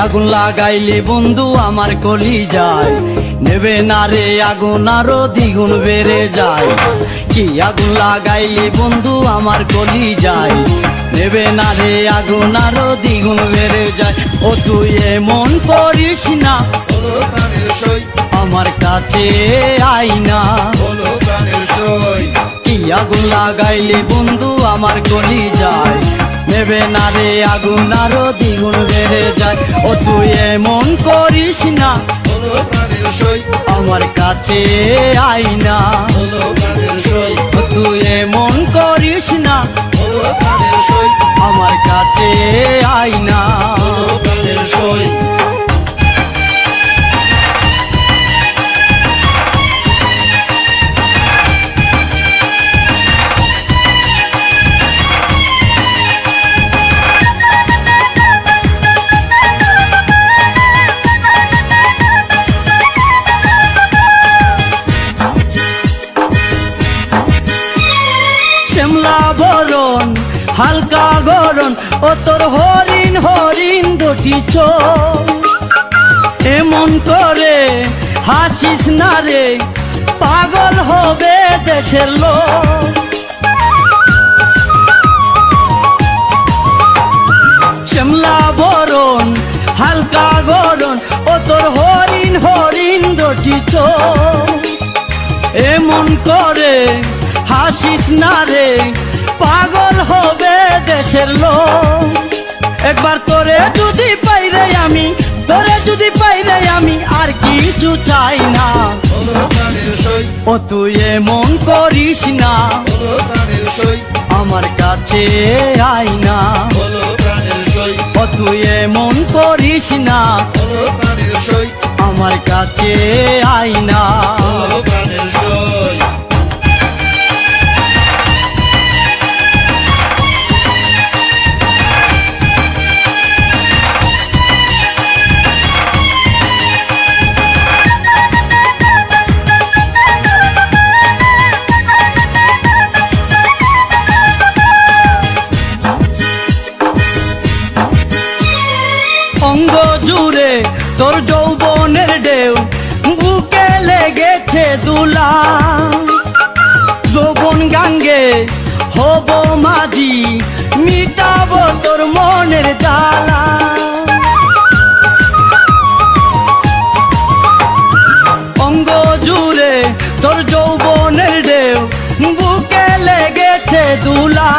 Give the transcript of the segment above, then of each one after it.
আগুন লাগাইলে বন্ধু আমার কলি যায়, নেবে না রে আগুন আরো দ্বিগুণ বেড়ে যায়। কি আগুন লাগাইলে বন্ধু আমার কলি যায়, নেবে না রে আগুন আরো দ্বিগুণ বেড়ে যায়। ও তুই এমন করিস না, আমার কাছে আই না। কি আগুন লাগাইলে বন্ধু আমার কলি যায়, নেবে না রে আগুন আরো দ্বিগুণ বেড়ে যায়। ও তুই এমন করিস না, আমার কাছে আই না। ও তুই এমন করিস না, আমার কাছে আই না। শ্যামলা বরণ হালকা গরণ, ও তোর হরিণ হরিণ দুটি চোখ, এমন করে হাসিস না রে, পাগল হবে দেশের লোক। শ্যামলা বরণ হালকা গরণ, ও তোর হরিণ হরিণ দুটি চোখ, এমন করে হাসিস না রে, পাগল হবে দেশের লোক। একবার তোরে যদি পাইরে আমি, তোরে যদি পাইরে আমি, আর কিছু চাই না। ও তুই এমন করিস না, আমার কাছে আই না। ও তুই এমন করিস না, আমার কাছে আই না। অঙ্গ জুড়ে তোর যৌবনের ঢেউ, বুকে লেগেছে দুলা। যৌবন গাঙ্গে হব মাঝি, মিটাবো তোর মনের জ্বালা। অঙ্গ জুড়ে তোর যৌবনের ঢেউ, বুকে লেগেছে দুলা।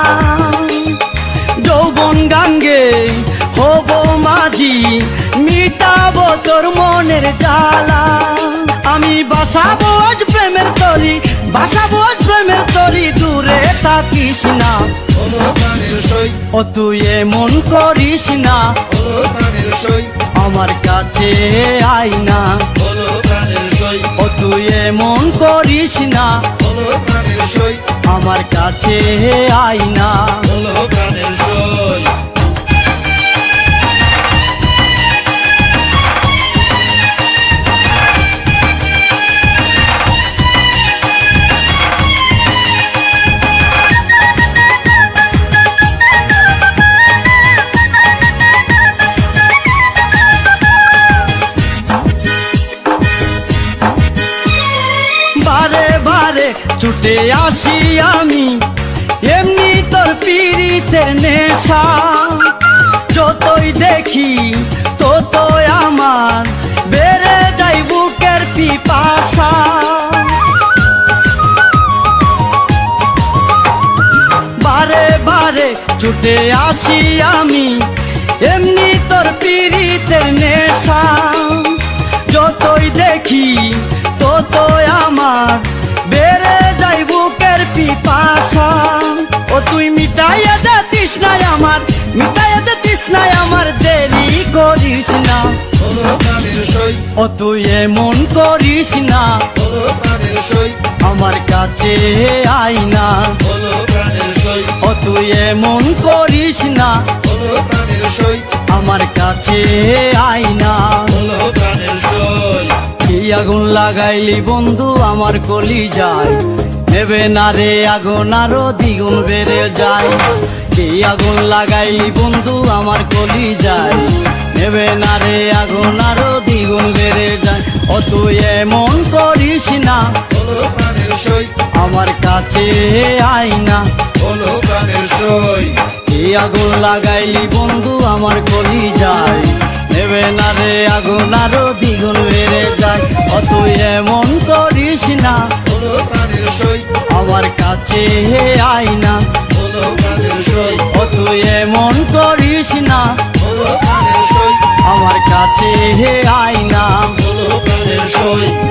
যৌবন গাঙ্গে হব মাঝি, মিটাবো তোর মনের জ্বালা। আমি বাসাবো আজ প্রেমের তরি, বাসাবো আজ প্রেমের তরি, দূরে থাকিস না। ও তুই এমন করিস না, আমার কাছে আই না। ও তুই এমন করিস না, আমার কাছে আই না। বারে বারে ছুটে আসি আমি, এমনি তোর পীড়িতের নেশা। যতই দেখি ততই আমার বেড়ে যাই বুকের পিপাসা। বারে বারে ছুটে আসি আমি, এমনি তোর পীড়িতের নেশা। যতই দেখি ততই আমার বেড়ে যাই বুকের পিপাসা। ও তুই মিটাইয়া দিস না আমার, মিটাইয়া দিস না আমার, দেরি করিস না। ও তুই এমন করিস না, আমার কাছে আই না। ও তুই এমন করিস না, আমার কাছে আই না। এই আগুন লাগাইলি বন্ধু আমার কলি যায়, নেবে না রে আগুন আরো দ্বিগুণ বেড়ে যায়। এই আগুন লাগাইলি বন্ধু আমার কলি যায়, নেবে না রে আগুন আরো দ্বিগুণ বেড়ে যায়। ও তুই এমন করিস না, হলো প্রাণের সই, আমার কাছে আয় না। হলো প্রাণের সই। কি আগুন লাগাইলি বন্ধু আমার কলি যায়, নেবে না রে আগুন আরো দ্বিগুণ বেড়ে যায়। ও তুই এমন করিস না, হলো প্রাণের সই, আমার কাছে আয় না। হলো প্রাণের সই, ও তুই এমন করিস না, হলো প্রাণের সই, আমার কাছে আয় না। হলো প্রাণের সই।